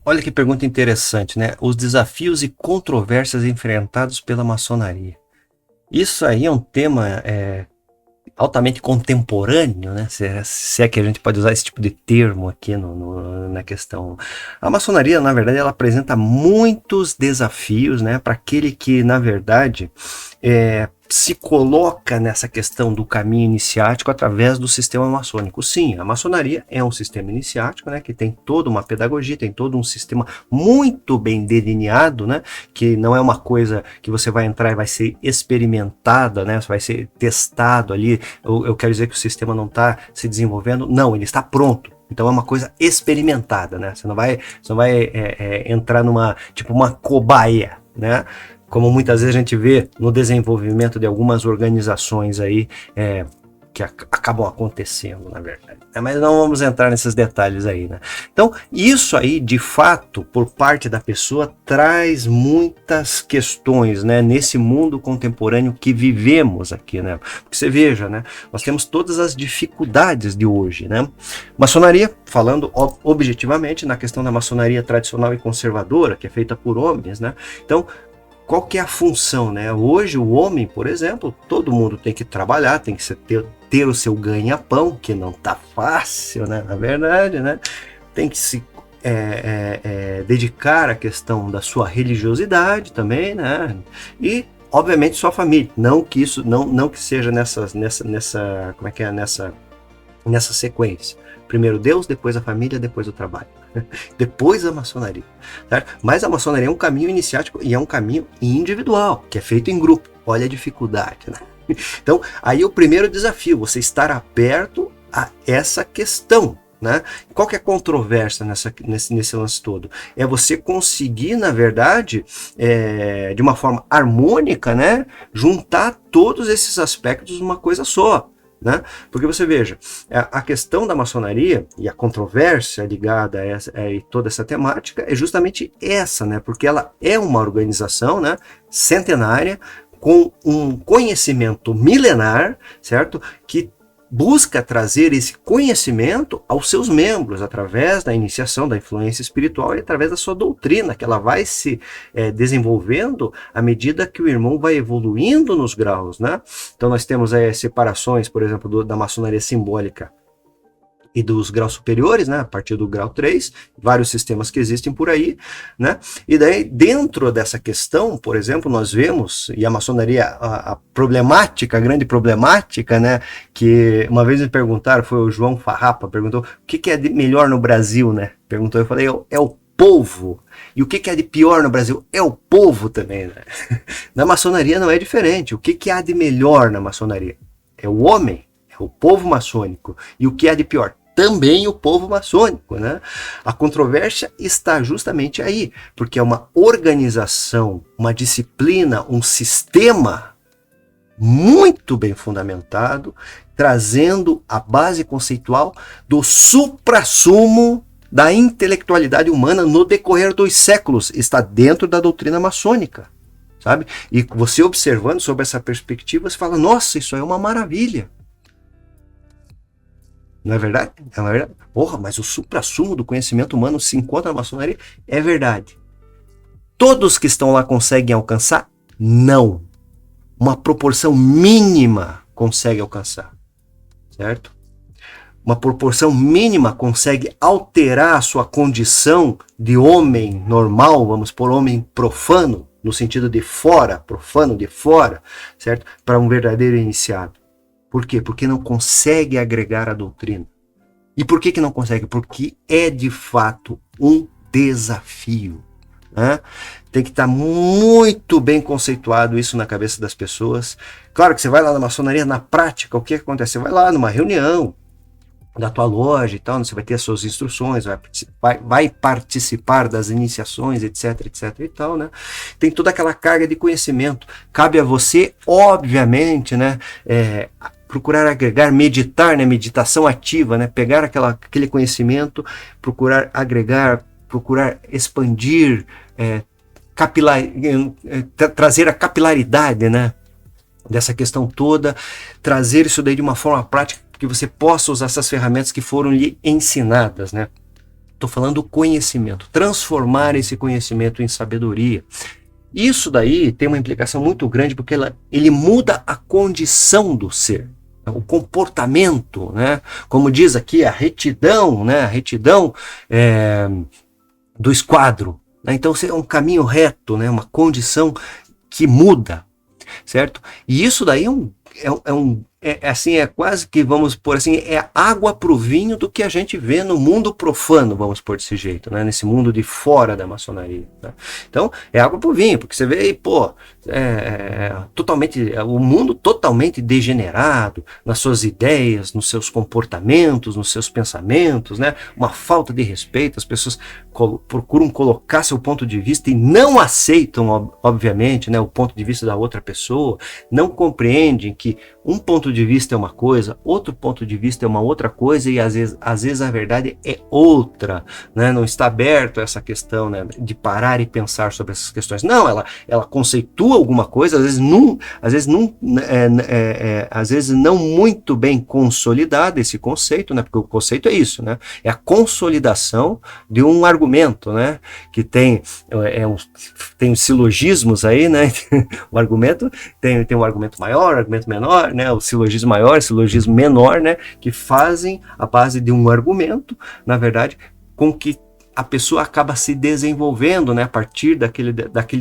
Olha que pergunta interessante, né? Os desafios e controvérsias enfrentados pela maçonaria. Isso aí é um tema altamente contemporâneo, né? Se é que a gente pode usar esse tipo de termo aqui na questão. A maçonaria, na verdade, ela apresenta muitos desafios, né? Para aquele que, na verdade, se coloca nessa questão do caminho iniciático através do sistema maçônico. Sim, a maçonaria é um sistema iniciático, né, que tem toda uma pedagogia, tem todo um sistema muito bem delineado, né, que não é uma coisa que você vai entrar e vai ser experimentada, né, vai ser testado ali. Eu quero dizer que o sistema não está se desenvolvendo, não, ele está pronto. Então é uma coisa experimentada, né? Você não vai entrar numa, tipo, uma cobaia, né? Como muitas vezes a gente vê no desenvolvimento de algumas organizações aí que acabam acontecendo, na verdade. Mas não vamos entrar nesses detalhes aí, né? Então, isso aí, de fato, por parte da pessoa, traz muitas questões, né? Nesse mundo contemporâneo que vivemos aqui, né? Porque você veja, né? Nós temos todas as dificuldades de hoje, né? Maçonaria, falando objetivamente, na questão da maçonaria tradicional e conservadora, que é feita por homens, né? Então, qual que é a função, né? Hoje o homem, por exemplo, todo mundo tem que trabalhar, tem que ter o seu ganha-pão, que não tá fácil, né? Na verdade, né? Tem que se dedicar à questão da sua religiosidade também, né? E obviamente sua família. Não que isso, não que seja nessa como é que é, nessa sequência. Primeiro Deus, depois a família, depois o trabalho. Depois a maçonaria. Certo? Mas a maçonaria é um caminho iniciático e é um caminho individual, que é feito em grupo. Olha a dificuldade, né? Então, aí o primeiro desafio, você estar aberto a essa questão, né? Qual que é a controvérsia nesse lance todo? É você conseguir, na verdade, de uma forma harmônica, né? Juntar todos esses aspectos numa coisa só. Né? Porque você veja, a questão da maçonaria e a controvérsia ligada a toda essa temática é justamente essa, né? Porque ela é uma organização, né, centenária, com um conhecimento milenar, certo? Que busca trazer esse conhecimento aos seus membros através da iniciação, da influência espiritual e através da sua doutrina, que ela vai se desenvolvendo à medida que o irmão vai evoluindo nos graus, né? Então nós temos separações, por exemplo, da maçonaria simbólica e dos graus superiores, né, a partir do grau 3, vários sistemas que existem por aí, né, e daí dentro dessa questão, por exemplo, nós vemos, e a maçonaria, a problemática, a grande problemática, né, que uma vez me perguntaram, foi o João Farrapa, perguntou, o que é de melhor no Brasil, né, perguntou, eu falei, é o povo, e o que é de pior no Brasil? É o povo também, né, na maçonaria não é diferente, o que há de melhor na maçonaria? É o homem, é o povo maçônico, e o que há de pior? Também o povo maçônico, né? A controvérsia está justamente aí, porque é uma organização, uma disciplina, um sistema muito bem fundamentado, trazendo a base conceitual do suprassumo da intelectualidade humana no decorrer dos séculos, está dentro da doutrina maçônica, sabe? E você observando sobre essa perspectiva, você fala, nossa, isso é uma maravilha. Não é verdade? É uma verdade. Porra, mas o suprassumo do conhecimento humano se encontra na maçonaria? É verdade. Todos que estão lá conseguem alcançar? Não. Uma proporção mínima consegue alcançar. Certo? Uma proporção mínima consegue alterar a sua condição de homem normal, vamos por homem profano, no sentido de fora, profano de fora, certo? Para um verdadeiro iniciado. Por quê? Porque não consegue agregar a doutrina. E por que não consegue? Porque é de fato um desafio. Né? Tem que estar muito bem conceituado isso na cabeça das pessoas. Claro que você vai lá na maçonaria, na prática, o que acontece? Você vai lá numa reunião da tua loja e tal, você vai ter as suas instruções, vai participar das iniciações, etc, etc e tal, né? Tem toda aquela carga de conhecimento. Cabe a você, obviamente, né, procurar agregar, meditar, né, meditação ativa, né, pegar aquele conhecimento, procurar agregar, procurar expandir, trazer a capilaridade, né, dessa questão toda, trazer isso daí de uma forma prática, que você possa usar essas ferramentas que foram lhe ensinadas, né? Estou falando conhecimento, transformar esse conhecimento em sabedoria. Isso daí tem uma implicação muito grande, porque ele muda a condição do ser, o comportamento, né? Como diz aqui, a retidão, né? A retidão do esquadro. Né? Então, é um caminho reto, né? Uma condição que muda, certo? E isso daí assim, é quase que, vamos pôr assim, é água para o vinho do que a gente vê no mundo profano, vamos pôr desse jeito, né? Nesse mundo de fora da maçonaria. Né? Então, é água para o vinho, porque você vê aí, pô, o mundo totalmente degenerado nas suas ideias, nos seus comportamentos, nos seus pensamentos, né? Uma falta de respeito, as pessoas procuram colocar seu ponto de vista e não aceitam, obviamente, né, o ponto de vista da outra pessoa, não compreendem que um ponto de vista é uma coisa, outro ponto de vista é uma outra coisa, e às vezes a verdade é outra, né? Não está aberto a essa questão, né, de parar e pensar sobre essas questões. Não, ela conceitua alguma coisa, às vezes não muito bem consolidado esse conceito, né? Porque o conceito é isso, né? É a consolidação de um argumento, né? Que tem silogismos aí, né? O argumento tem um argumento maior, argumento menor, né? O silogismo maior, silogismo menor, né? Que fazem a base de um argumento, na verdade, com que a pessoa acaba se desenvolvendo, né? A partir daquele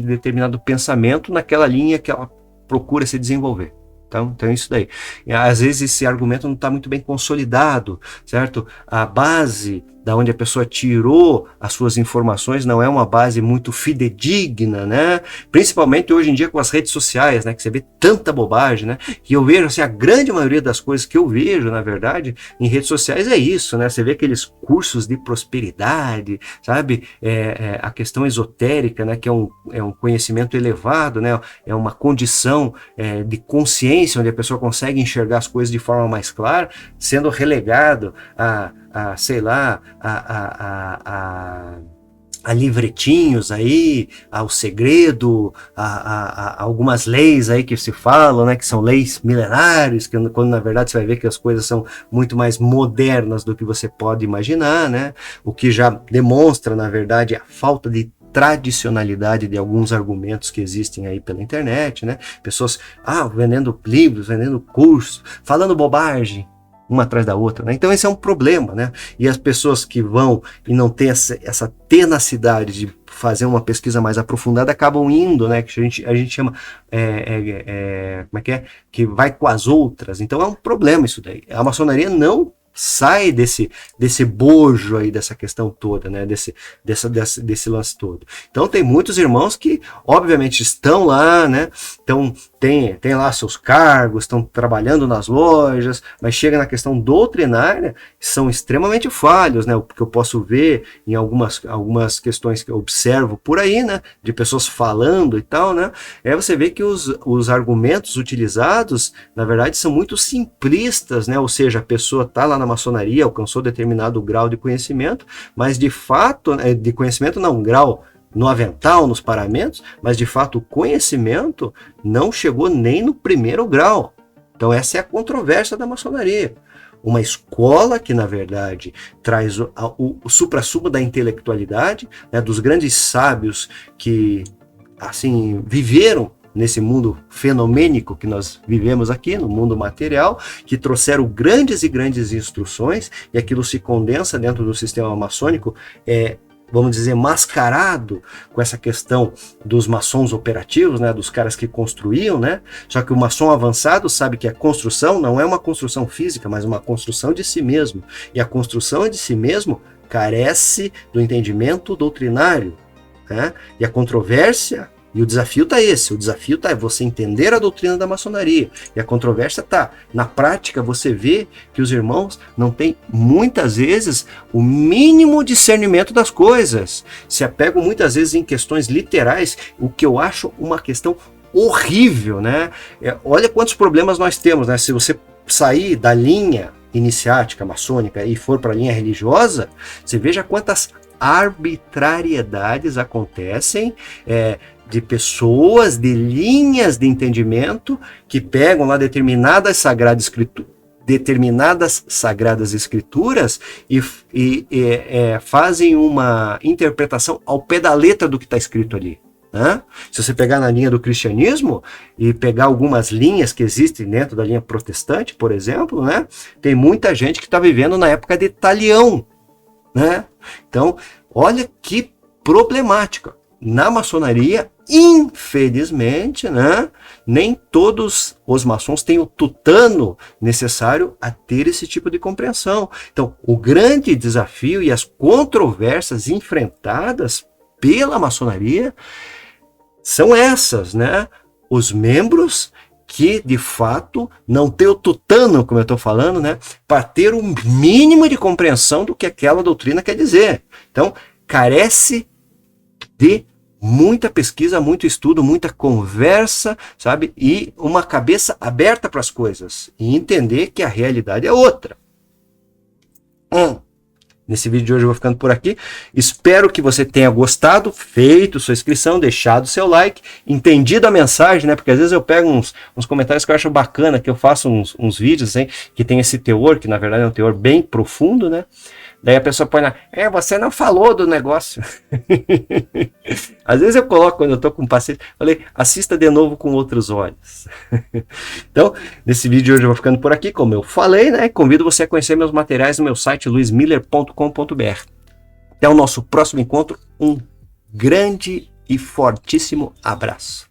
determinado pensamento, naquela linha que ela procura se desenvolver. Então é isso daí. E, às vezes esse argumento não está muito bem consolidado, certo? A base da onde a pessoa tirou as suas informações não é uma base muito fidedigna, né? Principalmente hoje em dia com as redes sociais, né? Que você vê tanta bobagem, né? Que eu vejo, assim, a grande maioria das coisas que eu vejo, na verdade, em redes sociais é isso, né? Você vê aqueles cursos de prosperidade, sabe? A questão esotérica, né? Que é um conhecimento elevado, né? É uma condição de consciência onde a pessoa consegue enxergar as coisas de forma mais clara, sendo relegado sei lá, a livretinhos aí, ao segredo, a algumas leis aí que se falam, né, que são leis milenares, quando na verdade você vai ver que as coisas são muito mais modernas do que você pode imaginar, né, o que já demonstra, na verdade, a falta de tradicionalidade de alguns argumentos que existem aí pela internet, né, pessoas vendendo livros, vendendo cursos, falando bobagem, uma atrás da outra, né? Então esse é um problema, né? E as pessoas que vão e não têm essa tenacidade de fazer uma pesquisa mais aprofundada acabam indo, né? Que a gente chama como é que é? Que vai com as outras. Então é um problema isso daí. A maçonaria não sai desse bojo aí, dessa questão toda, né? Desse lance todo. Então tem muitos irmãos que obviamente estão lá, né? Então tem lá seus cargos, estão trabalhando nas lojas, mas chega na questão doutrinária, são extremamente falhos, né? O que eu posso ver em algumas questões que eu observo por aí, né? De pessoas falando e tal, né? Você vê que os argumentos utilizados, na verdade, são muito simplistas, né? Ou seja, a pessoa está lá na maçonaria, alcançou determinado grau de conhecimento, mas de fato, de conhecimento não, grau no avental, nos paramentos, mas de fato o conhecimento não chegou nem no primeiro grau. Então essa é a controvérsia da maçonaria. Uma escola que, na verdade, traz o suprassumo da intelectualidade, né, dos grandes sábios que, assim, viveram nesse mundo fenomênico que nós vivemos aqui, no mundo material, que trouxeram grandes e grandes instruções, e aquilo se condensa dentro do sistema maçônico, vamos dizer, mascarado com essa questão dos maçons operativos, né, dos caras que construíam, né? Só que o maçom avançado sabe que a construção não é uma construção física, mas uma construção de si mesmo. E a construção de si mesmo carece do entendimento doutrinário, né? E a controvérsia e o desafio está esse, o desafio está você entender a doutrina da maçonaria. E a controvérsia está, na prática você vê que os irmãos não têm muitas vezes o mínimo discernimento das coisas. Se apegam muitas vezes em questões literais, o que eu acho uma questão horrível, né? Olha quantos problemas nós temos, né? Se você sair da linha iniciática maçônica e for para a linha religiosa, você veja quantas arbitrariedades acontecem, de pessoas, de linhas de entendimento que pegam lá determinadas sagradas determinadas sagradas escrituras e fazem uma interpretação ao pé da letra do que está escrito ali. Né? Se você pegar na linha do cristianismo e pegar algumas linhas que existem dentro da linha protestante, por exemplo, né? Tem muita gente que está vivendo na época de Talião. Né? Então, olha que problemática. Na maçonaria, infelizmente, né, nem todos os maçons têm o tutano necessário a ter esse tipo de compreensão. Então, o grande desafio e as controvérsias enfrentadas pela maçonaria são essas, né? Os membros que, de fato, não têm o tutano, como eu estou falando, né, para ter um mínimo de compreensão do que aquela doutrina quer dizer. Então, carece de muita pesquisa, muito estudo, muita conversa, sabe? E uma cabeça aberta para as coisas e entender que a realidade é outra. Nesse vídeo de hoje eu vou ficando por aqui. Espero que você tenha gostado, feito sua inscrição, deixado seu like, entendido a mensagem, né? Porque às vezes eu pego uns comentários que eu acho bacana, que eu faço uns vídeos, hein, que tem esse teor, que na verdade é um teor bem profundo, né? Daí a pessoa põe lá, você não falou do negócio. Às vezes eu coloco, quando eu estou com um paciente, falei, assista de novo com outros olhos. Então, nesse vídeo de hoje eu vou ficando por aqui, como eu falei, né? Convido você a conhecer meus materiais no meu site luismiller.com.br. Até o nosso próximo encontro, um grande e fortíssimo abraço.